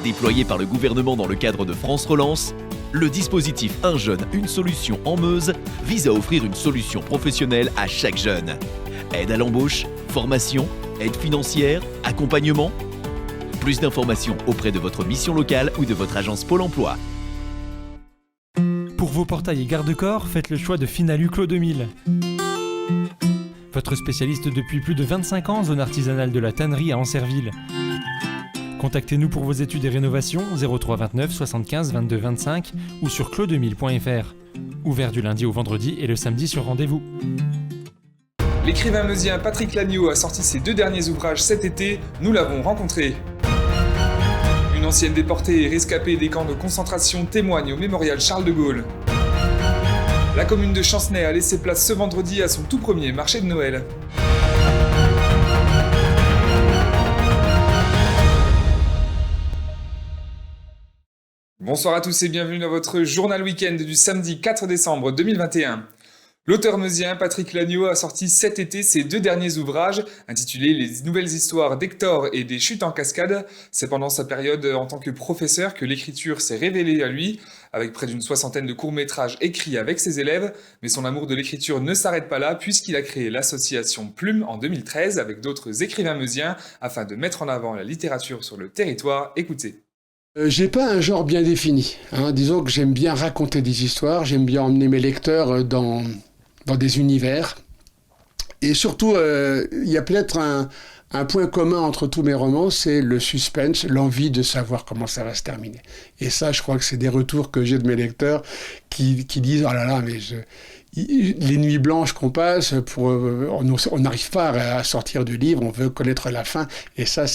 Déployé par le gouvernement dans le cadre de France Relance, le dispositif Un jeune, une solution en Meuse vise à offrir une solution professionnelle à chaque jeune. Aide à l'embauche, formation, aide financière, accompagnement. Plus d'informations auprès de votre mission locale ou de votre agence Pôle emploi. Pour vos portails et garde-corps, faites le choix de Finalu Clos 2000. Votre spécialiste depuis plus de 25 ans, zone artisanale de la tannerie à Ancerville. Contactez-nous pour vos études et rénovations 03 29 75 22 25 ou sur clos2000.fr. Ouvert du lundi au vendredi et le samedi sur rendez-vous. L'écrivain meusien Patrick Lagneau a sorti ses 2 derniers ouvrages cet été, nous l'avons rencontré. Une ancienne déportée et rescapée des camps de concentration témoigne au mémorial Charles de Gaulle. La commune de Chancenay a laissé place ce vendredi à son tout premier marché de Noël. Bonsoir à tous et bienvenue dans votre journal week-end du samedi 4 décembre 2021. L'auteur meusien Patrick Lagneau a sorti cet été ses 2 derniers ouvrages, intitulés Les nouvelles histoires d'Hector et des chutes en cascade. C'est pendant sa période en tant que professeur que l'écriture s'est révélée à lui, avec près d'une 60aine de courts-métrages écrits avec ses élèves. Mais son amour de l'écriture ne s'arrête pas là, puisqu'il a créé l'association Plume en 2013 avec d'autres écrivains meusiens, afin de mettre en avant la littérature sur le territoire. Écoutez. J'ai pas un genre bien défini. Disons que j'aime bien raconter des histoires, j'aime bien emmener mes lecteurs dans des univers. Et surtout, il y a peut-être un point commun entre tous mes romans, c'est le suspense, l'envie de savoir comment ça va se terminer. Et ça, je crois que c'est des retours que j'ai de mes lecteurs qui disent « Oh là là, mais les nuits blanches qu'on passe, on n'arrive pas à sortir du livre, on veut connaître la fin. » Et ça,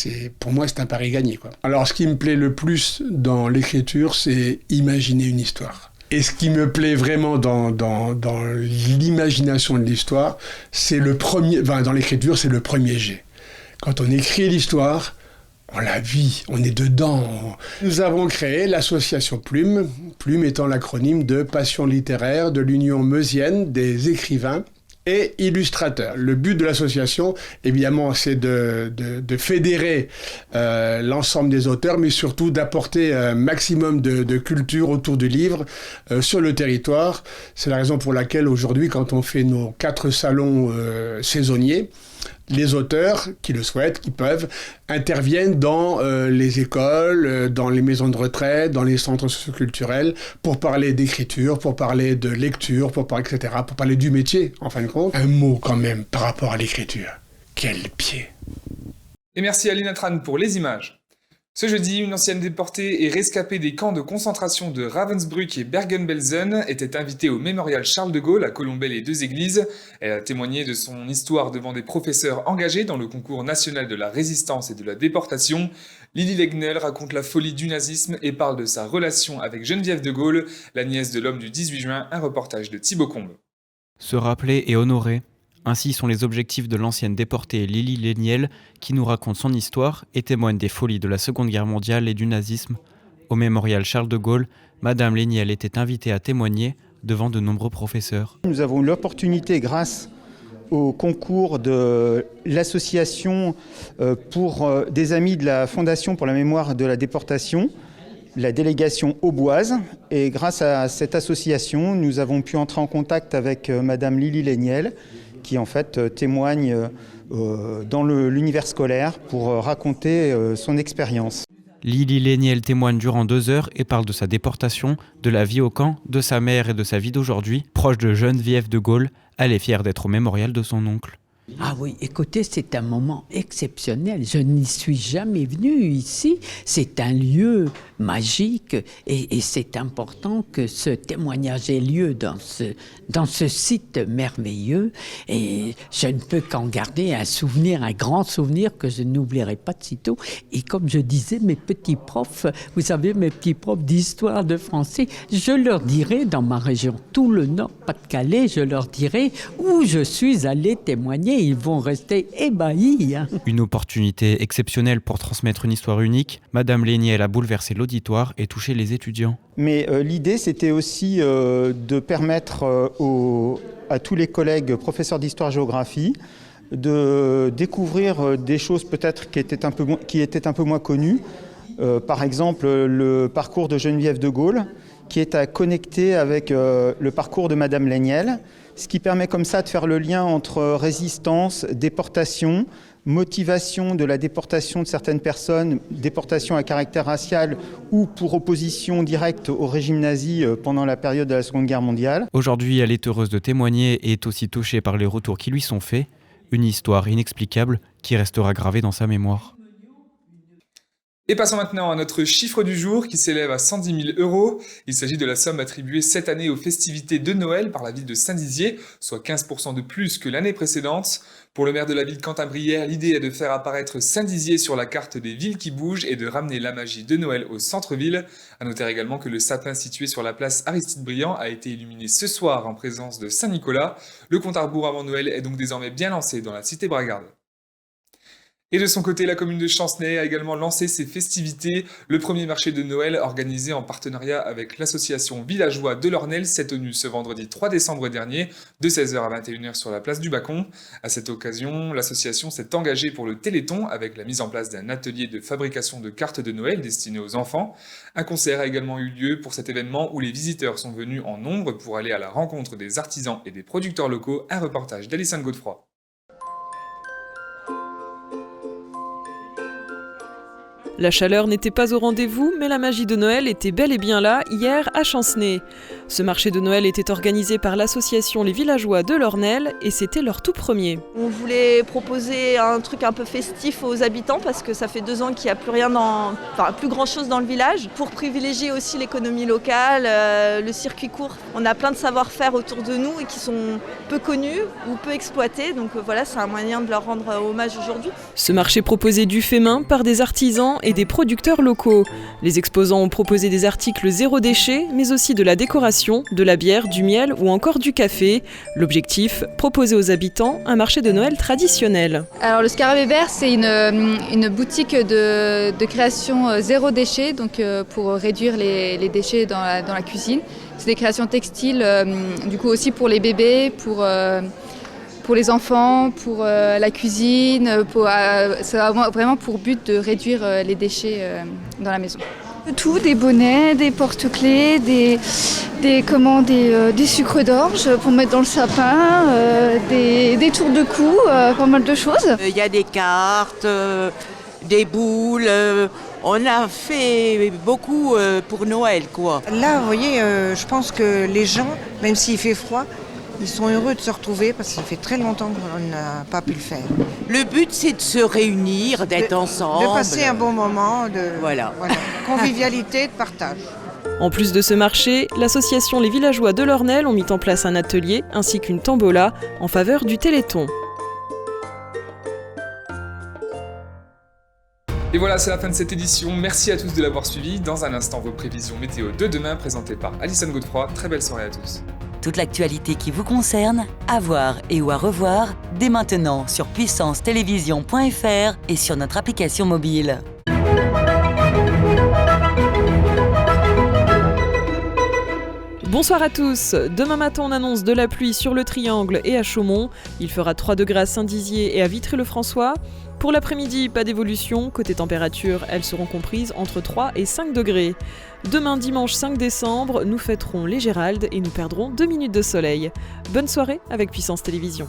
pour moi, c'est un pari gagné, quoi. Alors, ce qui me plaît le plus dans l'écriture, c'est imaginer une histoire. Et ce qui me plaît vraiment dans l'imagination de l'histoire, c'est dans l'écriture, c'est le premier jet. Quand on écrit l'histoire, on la vit, on est dedans. Nous avons créé l'association Plume, Plume étant l'acronyme de Passion littéraire de l'Union meusienne des écrivains et illustrateurs. Le but de l'association, évidemment, c'est de fédérer l'ensemble des auteurs, mais surtout d'apporter un maximum de culture autour du livre sur le territoire. C'est la raison pour laquelle aujourd'hui, quand on fait nos 4 salons saisonniers, les auteurs qui le souhaitent, qui peuvent, interviennent dans les écoles, dans les maisons de retraite, dans les centres socioculturels, pour parler d'écriture, pour parler de lecture, etc., pour parler du métier, en fin de compte. Un mot quand même par rapport à l'écriture. Quel pied! Et merci à Lina Tran pour les images. Ce jeudi, une ancienne déportée et rescapée des camps de concentration de Ravensbrück et Bergen-Belsen était invitée au mémorial Charles de Gaulle à Colombelles et 2 Églises. Elle a témoigné de son histoire devant des professeurs engagés dans le concours national de la résistance et de la déportation. Lily Legnel raconte la folie du nazisme et parle de sa relation avec Geneviève de Gaulle, la nièce de l'homme du 18 juin, un reportage de Thibaut Combe. Se rappeler et honorer. Ainsi sont les objectifs de l'ancienne déportée Lily Legnel, qui nous raconte son histoire et témoigne des folies de la Seconde Guerre mondiale et du nazisme. Au mémorial Charles de Gaulle, Madame Legnel était invitée à témoigner devant de nombreux professeurs. Nous avons eu l'opportunité, grâce au concours de l'association pour des amis de la Fondation pour la mémoire de la déportation, la délégation auboise, et grâce à cette association, nous avons pu entrer en contact avec Madame Lily Legnel, qui en fait témoigne dans l'univers scolaire pour raconter son expérience. Lily Legnel témoigne durant 2 heures et parle de sa déportation, de la vie au camp, de sa mère et de sa vie d'aujourd'hui. Proche de Geneviève de Gaulle, elle est fière d'être au mémorial de son oncle. Ah oui, écoutez, c'est un moment exceptionnel. Je n'y suis jamais venue ici. C'est un lieu magique et c'est important que ce témoignage ait lieu dans ce site merveilleux. Et je ne peux qu'en garder un souvenir, un grand souvenir que je n'oublierai pas de sitôt. Et comme je disais, mes petits profs, vous savez, mes petits profs d'histoire de français, je leur dirai dans ma région, tout le Nord, Pas-de-Calais, je leur dirai où je suis allée témoigner. Ils vont rester ébahis. Une opportunité exceptionnelle pour transmettre une histoire unique. Madame Legnel a bouleversé l'auditoire et touché les étudiants. Mais l'idée, c'était aussi de permettre à tous les collègues professeurs d'histoire-géographie de découvrir des choses peut-être qui étaient un peu moins connues, Par exemple, le parcours de Geneviève de Gaulle, qui est à connecter avec le parcours de Madame Léniel, ce qui permet comme ça de faire le lien entre résistance, déportation, motivation de la déportation de certaines personnes, déportation à caractère racial ou pour opposition directe au régime nazi pendant la période de la Seconde Guerre mondiale. Aujourd'hui, elle est heureuse de témoigner et est aussi touchée par les retours qui lui sont faits. Une histoire inexplicable qui restera gravée dans sa mémoire. Et passons maintenant à notre chiffre du jour qui s'élève à 110 000 €. Il s'agit de la somme attribuée cette année aux festivités de Noël par la ville de Saint-Dizier, soit 15% de plus que l'année précédente. Pour le maire de la ville Quentin Brière, l'idée est de faire apparaître Saint-Dizier sur la carte des villes qui bougent et de ramener la magie de Noël au centre-ville. À noter également que le sapin situé sur la place Aristide Briand a été illuminé ce soir en présence de Saint-Nicolas. Le compte à rebours avant Noël est donc désormais bien lancé dans la cité bragarde. Et de son côté, la commune de Chancenay a également lancé ses festivités. Le premier marché de Noël, organisé en partenariat avec l'association Villageois de l'Ornel, s'est tenu ce vendredi 3 décembre dernier, de 16h à 21h sur la place du Bacon. À cette occasion, l'association s'est engagée pour le Téléthon avec la mise en place d'un atelier de fabrication de cartes de Noël destinées aux enfants. Un concert a également eu lieu pour cet événement où les visiteurs sont venus en nombre pour aller à la rencontre des artisans et des producteurs locaux. Un reportage d'Alison Godefroy. La chaleur n'était pas au rendez-vous, mais la magie de Noël était bel et bien là, hier, à Chancenay. Ce marché de Noël était organisé par l'association Les Villageois de l'Ornel et c'était leur tout premier. On voulait proposer un truc un peu festif aux habitants parce que ça fait 2 ans qu'il n'y a plus grand chose dans le village. Pour privilégier aussi l'économie locale, le circuit court. On a plein de savoir-faire autour de nous et qui sont peu connus ou peu exploités. Donc voilà, c'est un moyen de leur rendre hommage aujourd'hui. Ce marché proposait du fait main par des artisans et des producteurs locaux. Les exposants ont proposé des articles zéro déchet, mais aussi de la décoration, de la bière, du miel ou encore du café. L'objectif, proposer aux habitants un marché de Noël traditionnel. Alors le Scarabée Vert, c'est une boutique de création zéro déchet, donc pour réduire les déchets dans la cuisine. C'est des créations textiles, du coup aussi pour les bébés, pour les enfants, pour la cuisine, c'est vraiment pour but de réduire les déchets dans la maison. Tout, des bonnets, des porte-clés, des sucres d'orge pour mettre dans le sapin, des tours de cou, pas mal de choses. Il y a des cartes, des boules, on a fait beaucoup pour Noël, quoi. Là, vous voyez, je pense que les gens, même s'il fait froid, ils sont heureux de se retrouver parce que ça fait très longtemps qu'on n'a pas pu le faire. Le but, c'est de se réunir, d'être ensemble. De passer un bon moment, voilà. Convivialité, de partage. En plus de ce marché, l'association Les Villageois de l'Ornel ont mis en place un atelier ainsi qu'une tombola en faveur du Téléthon. Et voilà, c'est la fin de cette édition. Merci à tous de l'avoir suivi. Dans un instant, vos prévisions météo de demain présentées par Alison Godefroy. Très belle soirée à tous. Toute l'actualité qui vous concerne, à voir et ou à revoir, dès maintenant sur puissancetélévision.fr et sur notre application mobile. Bonsoir à tous. Demain matin, on annonce de la pluie sur le Triangle et à Chaumont. Il fera 3 degrés à Saint-Dizier et à Vitry-le-François. Pour l'après-midi, pas d'évolution. Côté température, elles seront comprises entre 3 et 5 degrés. Demain, dimanche 5 décembre, nous fêterons les Géraldes et nous perdrons 2 minutes de soleil. Bonne soirée avec Puissance Télévision.